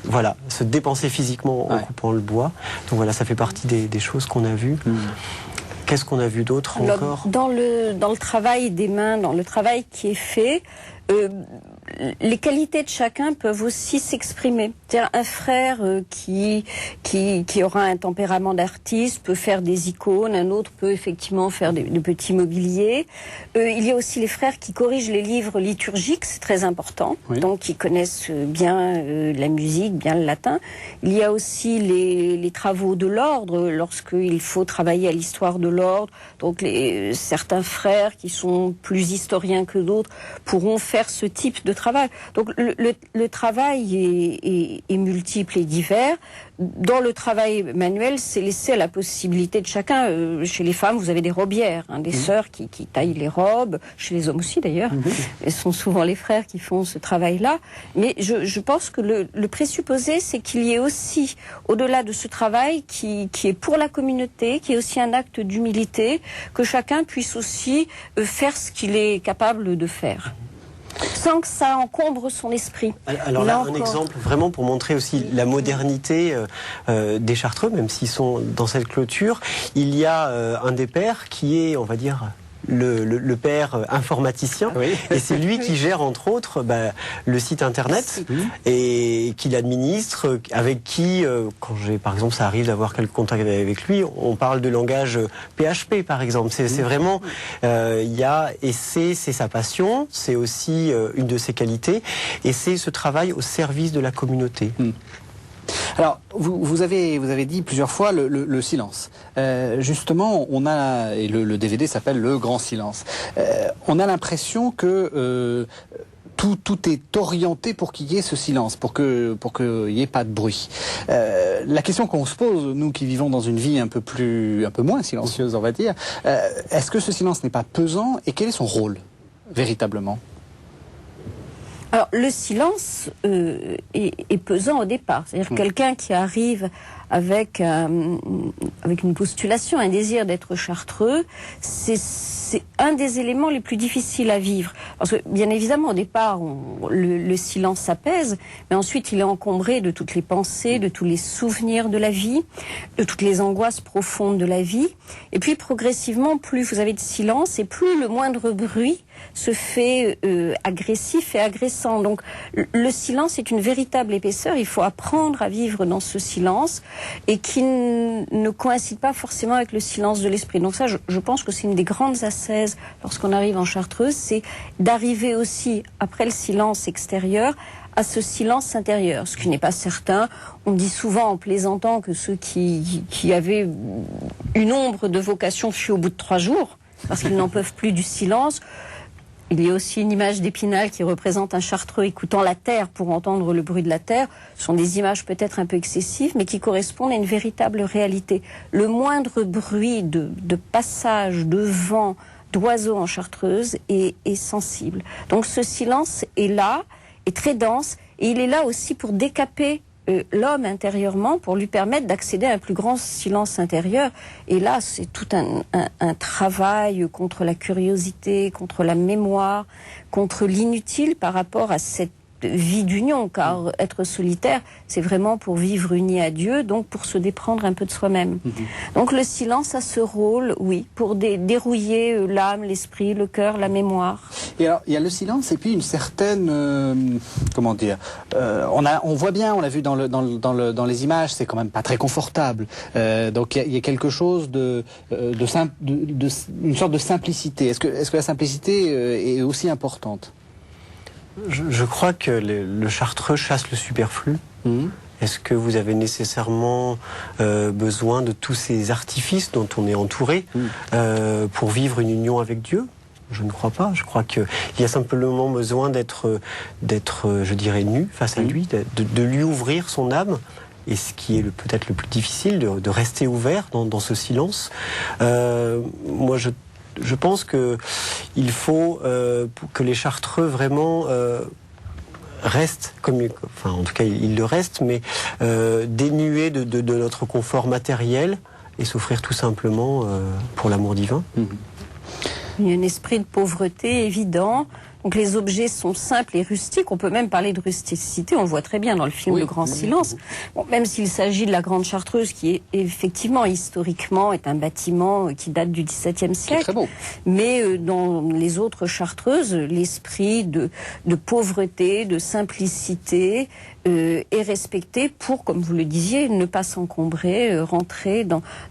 Speaker 2: voilà, se dépenser physiquement en coupant le bois. Donc voilà, ça fait partie des choses qu'on a vues. Qu'est-ce qu'on a vu d'autre encore?
Speaker 3: Dans le travail des mains, dans le travail qui est fait, les qualités de chacun peuvent aussi s'exprimer. C'est-à-dire un frère qui aura un tempérament d'artiste peut faire des icônes, un autre peut effectivement faire des petits mobiliers. Il y a aussi les frères qui corrigent les livres liturgiques, c'est très important, donc qui connaissent bien la musique, bien le latin. Il y a aussi les travaux de l'ordre, lorsqu'il faut travailler à l'histoire de l'ordre. Donc certains frères qui sont plus historiens que d'autres pourront faire ce type de travail. Donc le travail est multiple et divers. Dans le travail manuel, c'est laissé à la possibilité de chacun. Chez les femmes, vous avez des robières, des sœurs qui taillent les robes. Chez les hommes aussi, d'ailleurs. Ce sont souvent les frères qui font ce travail-là. Mais je pense que le présupposé, c'est qu'il y ait aussi, au-delà de ce travail qui est pour la communauté, qui est aussi un acte d'humilité, que chacun puisse aussi faire ce qu'il est capable de faire, sans que ça encombre son esprit.
Speaker 2: Alors là, un exemple vraiment pour montrer aussi la modernité des Chartreux, même s'ils sont dans cette clôture. Il y a un des pères qui est, on va dire, le père informaticien, et c'est lui qui gère entre autres le site internet et qui l'administre, avec qui, quand par exemple ça arrive d'avoir quelques contacts avec lui, on parle de langage PHP par exemple. C'est vraiment, et c'est sa passion, c'est aussi une de ses qualités, et c'est ce travail au service de la communauté.
Speaker 1: Alors, vous avez dit plusieurs fois le silence. Justement, on a, et le DVD s'appelle Le Grand Silence. On a l'impression que tout est orienté pour qu'il y ait ce silence, pour qu'il n'y ait pas de bruit. La question qu'on se pose, nous qui vivons dans une vie un peu moins silencieuse, on va dire, est-ce que ce silence n'est pas pesant, et quel est son rôle véritablement?
Speaker 3: Alors, le silence est pesant au départ. C'est-à-dire quelqu'un qui arrive avec une postulation, un désir d'être chartreux, c'est un des éléments les plus difficiles à vivre. Parce que, bien évidemment, au départ, le silence s'apaise, mais ensuite il est encombré de toutes les pensées, de tous les souvenirs de la vie, de toutes les angoisses profondes de la vie. Et puis, progressivement, plus vous avez de silence et plus le moindre bruit se fait agressif et agressant. Donc, le silence est une véritable épaisseur. Il faut apprendre à vivre dans ce silence et qui ne coïncide pas forcément avec le silence de l'esprit. Donc ça, je pense que c'est une des grandes assaises lorsqu'on arrive en Chartreuse, c'est d'arriver aussi, après le silence extérieur, à ce silence intérieur, ce qui n'est pas certain. On dit souvent en plaisantant que ceux qui avaient une ombre de vocation fuient au bout de 3 jours, parce qu'ils n'en peuvent plus du silence. Il y a aussi une image d'Épinal qui représente un chartreux écoutant la terre pour entendre le bruit de la terre. Ce sont des images peut-être un peu excessives, mais qui correspondent à une véritable réalité. Le moindre bruit de passage, de vent, d'oiseaux en Chartreuse est sensible. Donc ce silence est là, est très dense, et il est là aussi pour décaper l'homme intérieurement, pour lui permettre d'accéder à un plus grand silence intérieur. Et là, c'est tout un travail contre la curiosité, contre la mémoire, contre l'inutile par rapport à cette vie d'union, car être solitaire, c'est vraiment pour vivre uni à Dieu, donc pour se déprendre un peu de soi-même. Donc le silence a ce rôle, oui, pour dérouiller l'âme, l'esprit, le cœur, la mémoire.
Speaker 1: Et alors, il y a le silence et puis une certaine, comment dire, on voit bien, on l'a vu dans les images, c'est quand même pas très confortable. Donc il y a quelque chose une sorte de simplicité. Est-ce que la simplicité est aussi importante?
Speaker 2: Je crois que le chartreux chasse le superflu. Est-ce que vous avez nécessairement besoin de tous ces artifices dont on est entouré pour vivre une union avec Dieu? Je ne crois pas. Je crois qu'il y a simplement besoin d'être, je dirais, nu face à lui, de lui ouvrir son âme. Et ce qui est peut-être le plus difficile, de rester ouvert dans ce silence. Moi, je pense qu'il faut que les chartreux vraiment restent, enfin en tout cas ils le restent, mais dénués de notre confort matériel et s'offrir tout simplement pour l'amour divin.
Speaker 3: Il y a un esprit de pauvreté évident. Donc les objets sont simples et rustiques. On peut même parler de rusticité. On le voit très bien dans le film Le Grand Silence. Bon, même s'il s'agit de la Grande Chartreuse, qui est effectivement historiquement est un bâtiment qui date du XVIIe siècle. Très beau. Mais dans les autres Chartreuses, l'esprit de pauvreté, de simplicité est respecté pour, comme vous le disiez, ne pas s'encombrer, rentrer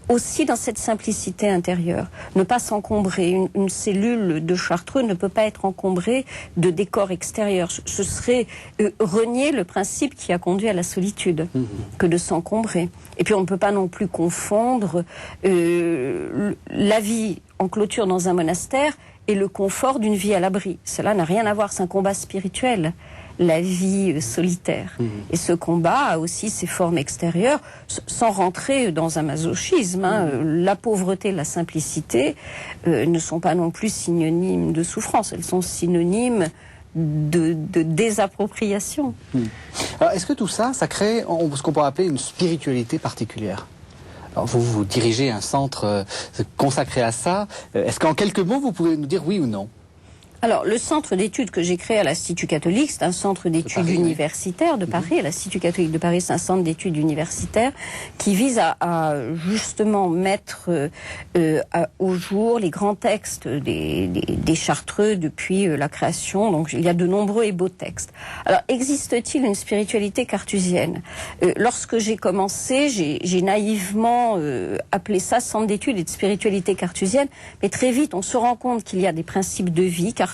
Speaker 3: aussi dans cette simplicité intérieure. Ne pas s'encombrer. Une cellule de Chartreux ne peut pas être encombrée de décors extérieurs. Ce serait renier le principe qui a conduit à la solitude, que de s'encombrer. Et puis on ne peut pas non plus confondre la vie en clôture dans un monastère et le confort d'une vie à l'abri. Cela n'a rien à voir, c'est un combat spirituel, la vie solitaire. Et ce combat a aussi ses formes extérieures, sans rentrer dans un masochisme. La pauvreté, la simplicité ne sont pas non plus synonymes de souffrance, elles sont synonymes de désappropriation.
Speaker 1: Alors, est-ce que tout ça, ça crée ce qu'on pourrait appeler une spiritualité particulière? Alors, vous dirigez un centre consacré à ça. Est-ce qu'en quelques mots, vous pouvez nous dire oui ou non?
Speaker 3: Alors, le centre d'études que j'ai créé à l'Institut catholique, c'est un centre d'études universitaires de Paris. L'Institut catholique de Paris, c'est un centre d'études universitaires qui vise à justement mettre au jour les grands textes des Chartreux depuis la création. Donc, il y a de nombreux et beaux textes. Alors, existe-t-il une spiritualité cartésienne? Lorsque j'ai commencé, j'ai naïvement appelé ça centre d'études et de spiritualité cartésienne. Mais très vite, on se rend compte qu'il y a des principes de vie cartésiens,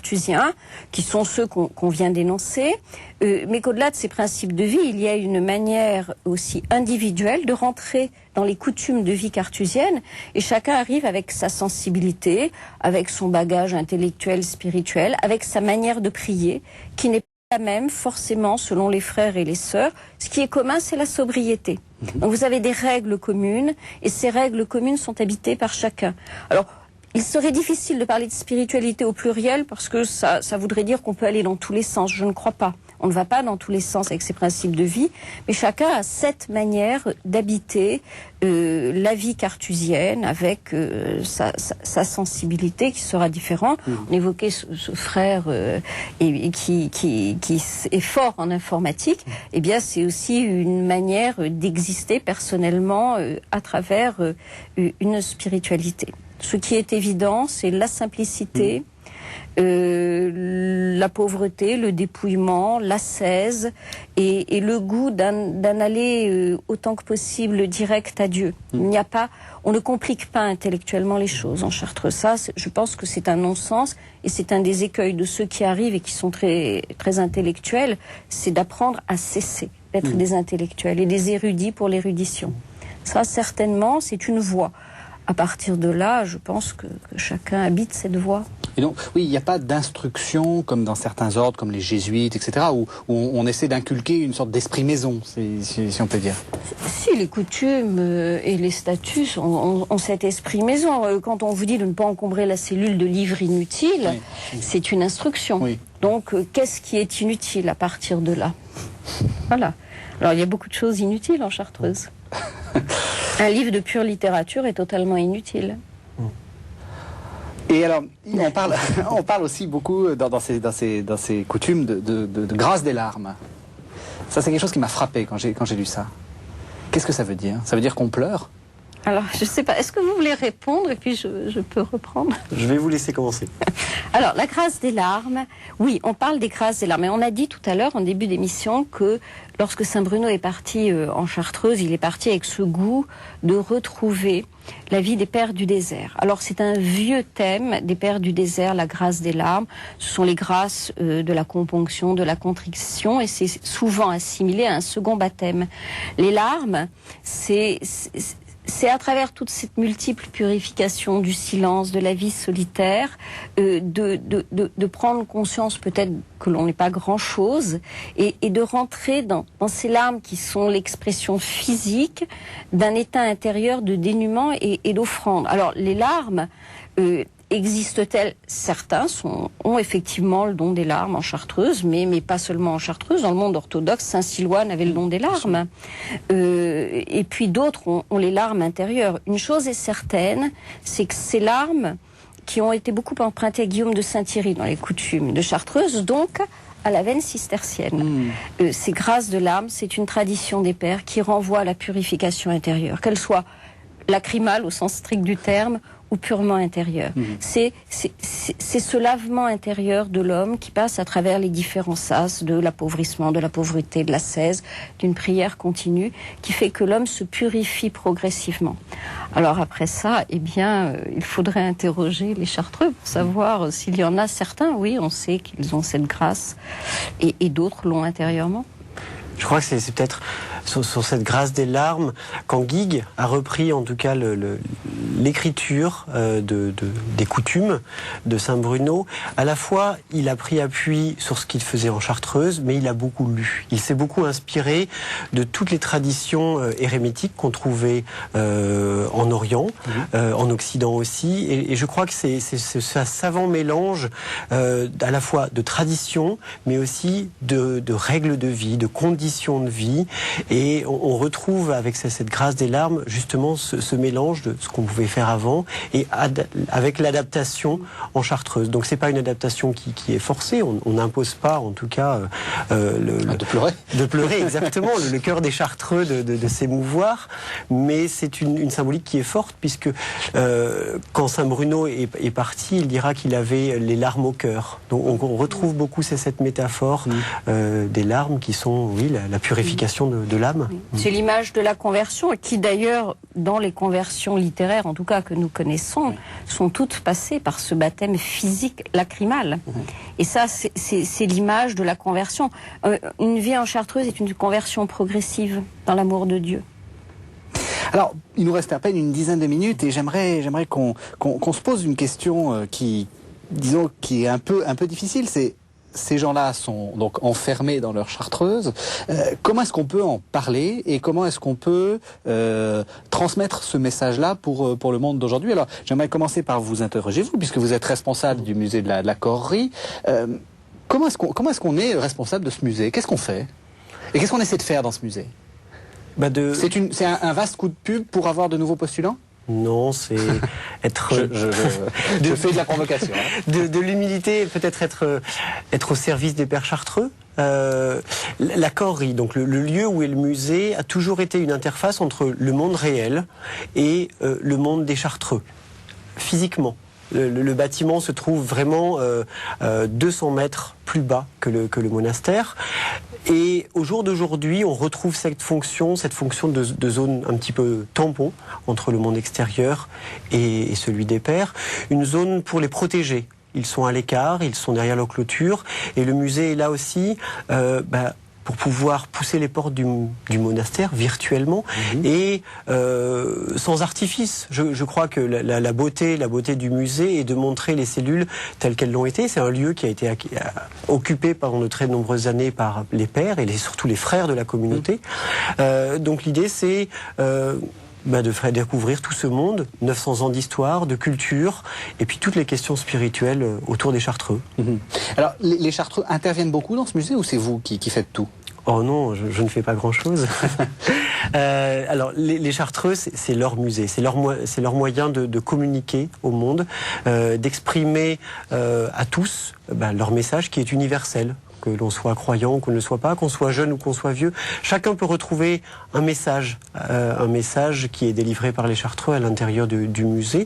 Speaker 3: qui sont ceux qu'on vient d'énoncer, mais qu'au-delà de ces principes de vie, il y a une manière aussi individuelle de rentrer dans les coutumes de vie cartésienne, et chacun arrive avec sa sensibilité, avec son bagage intellectuel, spirituel, avec sa manière de prier, qui n'est pas la même forcément selon les frères et les sœurs. Ce qui est commun, c'est la sobriété. Donc vous avez des règles communes, et ces règles communes sont habitées par chacun. Alors, il serait difficile de parler de spiritualité au pluriel parce que ça voudrait dire qu'on peut aller dans tous les sens. Je ne crois pas. On ne va pas dans tous les sens avec ses principes de vie, mais chacun a cette manière d'habiter la vie cartésienne avec sa sensibilité qui sera différente. On évoquait ce frère qui est fort en informatique. Eh bien, c'est aussi une manière d'exister personnellement à travers une spiritualité. Ce qui est évident, c'est la simplicité, la pauvreté, le dépouillement, l'ascèse et le goût d'un aller autant que possible direct à Dieu. On ne complique pas intellectuellement les choses en Chartreux. Ça, je pense que c'est un non-sens et c'est un des écueils de ceux qui arrivent et qui sont très, très intellectuels, c'est d'apprendre à cesser d'être des intellectuels et des érudits pour l'érudition. Ça, certainement, c'est une voie. À partir de là, je pense que chacun habite cette voie.
Speaker 1: Et donc, oui, il n'y a pas d'instruction, comme dans certains ordres, comme les jésuites, etc., où on essaie d'inculquer une sorte d'esprit maison, si on peut dire.
Speaker 3: Si, les coutumes et les statuts ont cet esprit maison. Quand on vous dit de ne pas encombrer la cellule de livres inutiles, c'est une instruction. Oui. Donc, qu'est-ce qui est inutile à partir de là? Voilà. Alors, il y a beaucoup de choses inutiles en chartreuse. Un livre de pure littérature est totalement inutile.
Speaker 1: Et alors, on parle aussi beaucoup dans ces coutumes de grâce des larmes. Ça, c'est quelque chose qui m'a frappé quand j'ai lu ça. Qu'est-ce que ça veut dire? Ça veut dire qu'on pleure?
Speaker 3: Alors, je ne sais pas. Est-ce que vous voulez répondre et puis je peux reprendre?
Speaker 2: Je vais vous laisser commencer.
Speaker 3: Alors, la grâce des larmes, oui, on parle des grâces des larmes. Et on a dit tout à l'heure, en début d'émission, que lorsque Saint Bruno est parti en Chartreuse, il est parti avec ce goût de retrouver la vie des pères du désert. Alors, c'est un vieux thème des pères du désert, la grâce des larmes. Ce sont les grâces de la componction, de la contrition, et c'est souvent assimilé à un second baptême. Les larmes, c'est à travers toute cette multiple purification du silence, de la vie solitaire, de prendre conscience peut-être que l'on n'est pas grand-chose et de rentrer dans ces larmes qui sont l'expression physique d'un état intérieur de dénuement et d'offrande. Alors les larmes existent-elles? Certains ont effectivement le don des larmes en Chartreuse, mais pas seulement en Chartreuse. Dans le monde orthodoxe, Saint Silouane avait le don des larmes. Et puis d'autres ont les larmes intérieures. Une chose est certaine, c'est que ces larmes qui ont été beaucoup empruntées à Guillaume de Saint-Thierry dans les coutumes de Chartreuse, donc à la veine cistercienne. Ces grâces de larmes, c'est une tradition des pères qui renvoie à la purification intérieure, qu'elle soit lacrymale au sens strict du terme ou purement intérieur. C'est ce lavement intérieur de l'homme qui passe à travers les différents sas de l'appauvrissement, de la pauvreté, de l'ascèse, d'une prière continue, qui fait que l'homme se purifie progressivement. Alors après ça, eh bien, il faudrait interroger les Chartreux pour savoir s'il y en a certains. Oui, on sait qu'ils ont cette grâce et d'autres l'ont intérieurement.
Speaker 2: Je crois que c'est peut-être sur cette grâce des larmes quand Guigues a repris en tout cas l'écriture des coutumes de Saint Bruno. À la fois, il a pris appui sur ce qu'il faisait en Chartreuse, mais il a beaucoup lu. Il s'est beaucoup inspiré de toutes les traditions érémitiques qu'on trouvait en Orient, en Occident aussi. Et je crois que c'est ce savant mélange à la fois de tradition, mais aussi de règles de vie, de conditions de vie. Et on retrouve avec cette grâce des larmes justement ce mélange de ce qu'on pouvait faire avant et avec l'adaptation en Chartreuse. Donc c'est pas une adaptation qui est forcée, on n'impose pas en tout cas
Speaker 1: de pleurer.
Speaker 2: De pleurer, exactement, le cœur des Chartreux de s'émouvoir, mais c'est une symbolique qui est forte puisque quand Saint Bruno est parti, il dira qu'il avait les larmes au cœur. Donc on retrouve beaucoup cette métaphore des larmes qui sont, oui, la purification de l'âme.
Speaker 3: C'est l'image de la conversion qui d'ailleurs, dans les conversions littéraires, en tout cas que nous connaissons, sont toutes passées par ce baptême physique lacrymal. Et ça, c'est l'image de la conversion. Une vie en Chartreuse est une conversion progressive dans l'amour de Dieu.
Speaker 1: Alors, il nous reste à peine une dizaine de minutes et j'aimerais qu'on se pose une question qui est un peu difficile. C'est ces gens-là sont donc enfermés dans leur Chartreuse. Comment est-ce qu'on peut en parler et comment est-ce qu'on peut transmettre ce message-là pour le monde d'aujourd'hui? Alors, j'aimerais commencer par vous interroger, vous, puisque vous êtes responsable du musée de la Correrie. Comment est-ce qu'on est responsable de ce musée? Qu'est-ce qu'on fait? Et qu'est-ce qu'on essaie de faire dans ce musée? C'est un vaste coup de pub pour avoir de nouveaux postulants?
Speaker 2: Non, c'est être...
Speaker 1: je fais de la provocation. Hein.
Speaker 2: De l'humilité, peut-être être au service des pères chartreux. La Correrie, donc le lieu où est le musée, a toujours été une interface entre le monde réel et le monde des chartreux, physiquement. Le bâtiment se trouve vraiment 200 mètres plus bas que le monastère. Et au jour d'aujourd'hui, on retrouve cette fonction de zone un petit peu tampon entre le monde extérieur et celui des pères. Une zone pour les protéger. Ils sont à l'écart, ils sont derrière leur clôture. Et le musée est là aussi pour pouvoir pousser les portes du monastère virtuellement et sans artifice. Je crois que la beauté du musée est de montrer les cellules telles qu'elles l'ont été. C'est un lieu qui a été occupé pendant de très nombreuses années par les pères et surtout les frères de la communauté. Donc l'idée c'est de faire découvrir tout ce monde, 900 ans d'histoire, de culture, et puis toutes les questions spirituelles autour des Chartreux.
Speaker 1: Alors, les Chartreux interviennent beaucoup dans ce musée ou c'est vous qui faites tout?
Speaker 2: Oh non, je ne fais pas grand-chose. Alors, les Chartreux, c'est leur musée, c'est leur moyen de communiquer au monde, d'exprimer à tous leur message qui est universel. Que l'on soit croyant, qu'on ne le soit pas, qu'on soit jeune ou qu'on soit vieux, chacun peut retrouver un message qui est délivré par les Chartreux à l'intérieur du musée.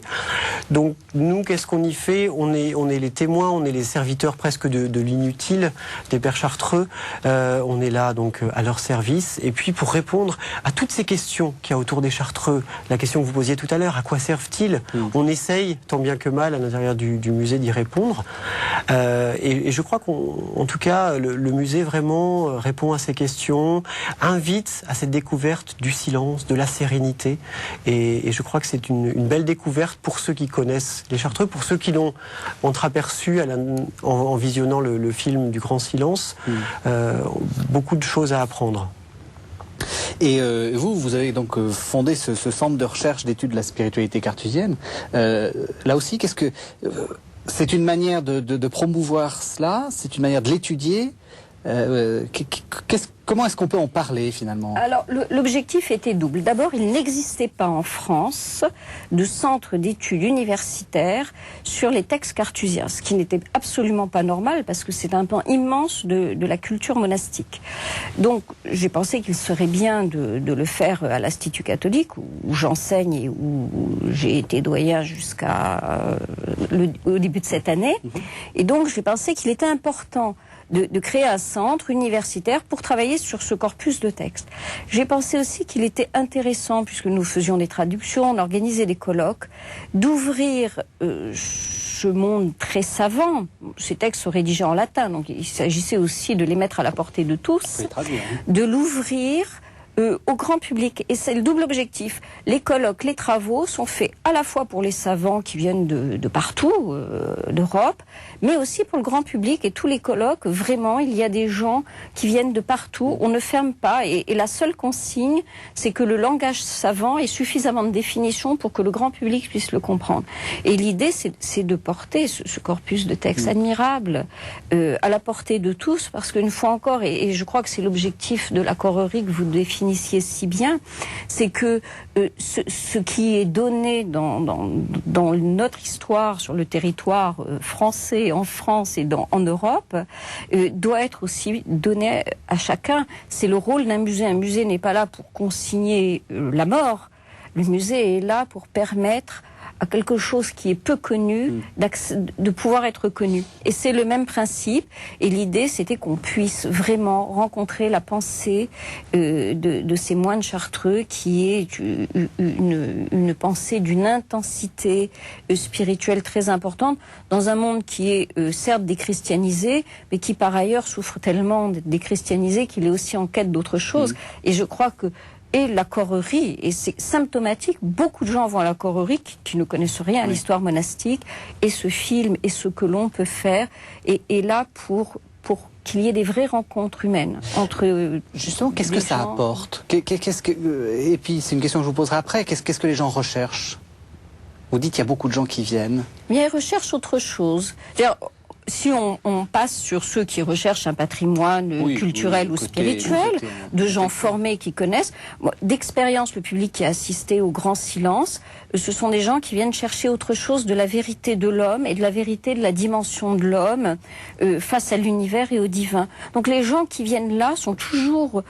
Speaker 2: Donc nous, qu'est-ce qu'on y fait? On est les témoins, on est les serviteurs presque de l'inutile des pères Chartreux. On est là donc à leur service. Et puis pour répondre à toutes ces questions qu'il y a autour des Chartreux, la question que vous posiez tout à l'heure, à quoi servent-ils? On essaye tant bien que mal à l'intérieur du musée d'y répondre. Et je crois qu'en tout cas, le musée vraiment répond à ces questions, invite à cette découverte du silence, de la sérénité. Et je crois que c'est une belle découverte pour ceux qui connaissent les Chartreux, pour ceux qui l'ont entreaperçu en visionnant le film du Grand Silence. Beaucoup de choses à apprendre.
Speaker 1: Et vous avez donc fondé ce centre de recherche d'études de la spiritualité cartésienne. Là aussi, c'est une manière de promouvoir cela, c'est une manière de l'étudier. Comment est-ce qu'on peut en parler finalement?
Speaker 3: Alors l'objectif était double. D'abord, il n'existait pas en France de centre d'études universitaires sur les textes carthusiens, ce qui n'était absolument pas normal parce que c'est un pan immense de la culture monastique. Donc j'ai pensé qu'il serait bien de le faire à l'Institut catholique où j'enseigne et où j'ai été doyen jusqu'à au début de cette année. Et donc j'ai pensé qu'il était important de créer un centre universitaire pour travailler sur ce corpus de textes. J'ai pensé aussi qu'il était intéressant, puisque nous faisions des traductions, on organisait des colloques, d'ouvrir ce monde très savant. Ces textes sont rédigés en latin, donc il s'agissait aussi de les mettre à la portée de tous, de l'ouvrir au grand public. Et c'est le double objectif. Les colloques, les travaux sont faits à la fois pour les savants qui viennent de partout, d'Europe, mais aussi pour le grand public. Et tous les colloques, vraiment, il y a des gens qui viennent de partout. On ne ferme pas. Et la seule consigne, c'est que le langage savant ait suffisamment de définition pour que le grand public puisse le comprendre. Et l'idée, c'est de porter ce corpus de textes admirables à la portée de tous, parce qu'une fois encore, et je crois que c'est l'objectif de la Correrie que vous définissez si bien, c'est que ce qui est donné dans notre histoire sur le territoire français, en France et en Europe, doit être aussi donné à chacun. C'est le rôle d'un musée. Un musée n'est pas là pour consigner la mort. Le musée est là pour permettre à quelque chose qui est peu connu, de pouvoir être connu. Et c'est le même principe. Et l'idée, c'était qu'on puisse vraiment rencontrer la pensée de ces moines chartreux, qui est une pensée d'une intensité spirituelle très importante, dans un monde qui est certes déchristianisé, mais qui par ailleurs souffre tellement d'être déchristianisé qu'il est aussi en quête d'autre chose. Et je crois que la Correrie, et c'est symptomatique, beaucoup de gens vont à la Correrie qui ne connaissent rien à l'histoire monastique, et ce film et ce que l'on peut faire est là pour qu'il y ait des vraies rencontres humaines entre
Speaker 1: justement, qu'est-ce que ça apporte? Et puis c'est une question que je vous poserai après, qu'est-ce que les gens recherchent? Vous dites qu'il y a beaucoup de gens qui viennent.
Speaker 3: Mais ils recherchent autre chose. si on passe sur ceux qui recherchent un patrimoine culturel ou spirituel, de gens formés qui connaissent, d'expérience, le public qui a assisté au Grand Silence, ce sont des gens qui viennent chercher autre chose de la vérité de l'homme et de la vérité de la dimension de l'homme face à l'univers et au divin. Donc les gens qui viennent là sont toujours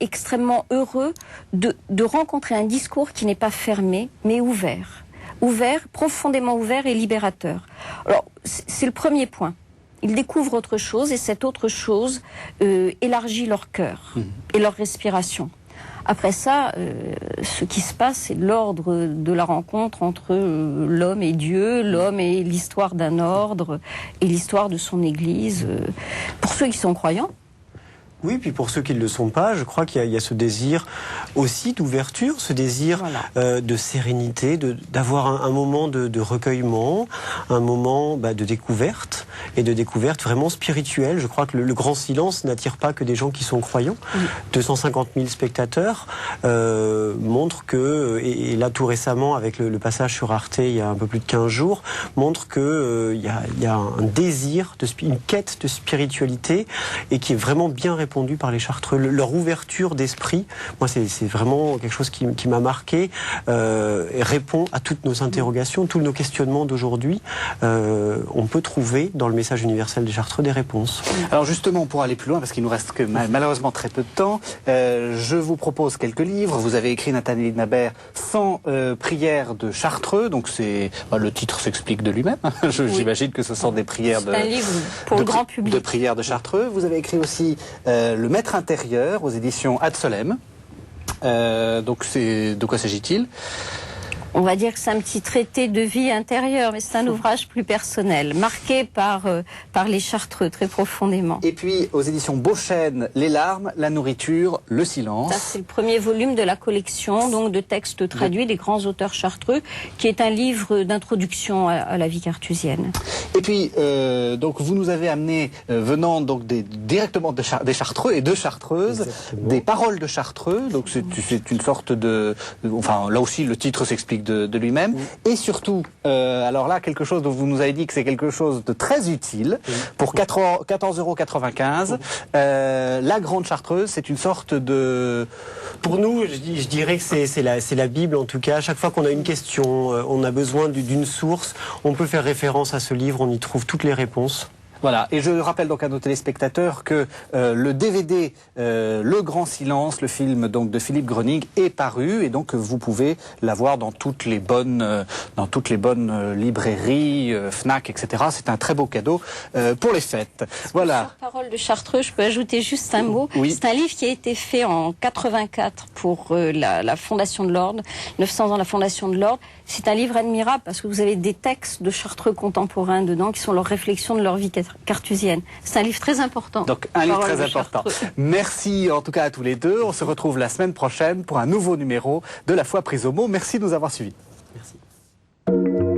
Speaker 3: extrêmement heureux de rencontrer un discours qui n'est pas fermé, mais ouvert. Ouvert, profondément ouvert et libérateur. Alors, c'est le premier point. Ils découvrent autre chose et cette autre chose élargit leur cœur et leur respiration. Après ça, ce qui se passe, c'est l'ordre de la rencontre entre l'homme et Dieu, l'homme et l'histoire d'un ordre et l'histoire de son Église. Pour ceux qui sont croyants.
Speaker 2: Oui, puis pour ceux qui ne le sont pas, je crois qu'il y a ce désir aussi d'ouverture, ce désir de sérénité, d'avoir un moment de recueillement, un moment de découverte, et de découverte vraiment spirituelle. Je crois que le Grand Silence n'attire pas que des gens qui sont croyants. 250 000 spectateurs montrent que, et là tout récemment avec le passage sur Arte il y a un peu plus de 15 jours, montre que il y a un désir, une quête de spiritualité, et qui est vraiment bien répondu par les Chartreux. Leur ouverture d'esprit, moi c'est vraiment quelque chose qui m'a marqué, et répond à toutes nos interrogations, tous nos questionnements d'aujourd'hui. On peut trouver dans le message universel des Chartreux des réponses.
Speaker 1: Alors justement, pour aller plus loin, parce qu'il nous reste que malheureusement très peu de temps, je vous propose quelques livres. Vous avez écrit, Nathalie Nabert, 100 prières de Chartreux, donc le titre s'explique de lui-même. J'imagine que ce sont des prières
Speaker 3: un livre pour le grand public.
Speaker 1: De prières de Chartreux. Vous avez écrit aussi Le Maître intérieur aux éditions Ad Solem. Donc de quoi s'agit-il ?
Speaker 3: On va dire que c'est un petit traité de vie intérieure, mais c'est un ouvrage plus personnel, marqué par les Chartreux très profondément.
Speaker 1: Et puis, aux éditions Beauchesne, Les larmes, la nourriture, le silence.
Speaker 3: Ça, c'est le premier volume de la collection, donc de textes traduits des grands auteurs chartreux, qui est un livre d'introduction à la vie carthusienne.
Speaker 1: Et puis, donc, vous nous avez amené, venant donc directement des Chartreux et de Chartreuses, exactement, des paroles de Chartreux. Donc, c'est une sorte de... Enfin, là aussi, le titre s'explique de lui-même. Et surtout, alors là, quelque chose dont vous nous avez dit que c'est quelque chose de très utile, pour 14,95 €. La Grande Chartreuse, c'est une sorte de...
Speaker 2: Pour nous, je dirais que c'est la Bible, en tout cas. À chaque fois qu'on a une question, on a besoin d'une source, on peut faire référence à ce livre, on y trouve toutes les réponses.
Speaker 1: Voilà, et je rappelle donc à nos téléspectateurs que le DVD Le Grand Silence, le film donc de Philippe Gröning, est paru, et donc vous pouvez l'avoir dans toutes les bonnes librairies, Fnac, etc. C'est un très beau cadeau pour les fêtes. Voilà.
Speaker 3: Sur Parole de Chartreux, je peux ajouter juste un mot. Oui. C'est un livre qui a été fait en 84 pour la Fondation de l'Ordre, 900 ans de la Fondation de l'Ordre. C'est un livre admirable parce que vous avez des textes de Chartreux contemporains dedans qui sont leurs réflexions de leur vie carthusienne. C'est un livre très important.
Speaker 1: Donc un livre très important. Merci en tout cas à tous les deux. On se retrouve la semaine prochaine pour un nouveau numéro de La Foi prise au mot. Merci de nous avoir suivis.
Speaker 2: Merci.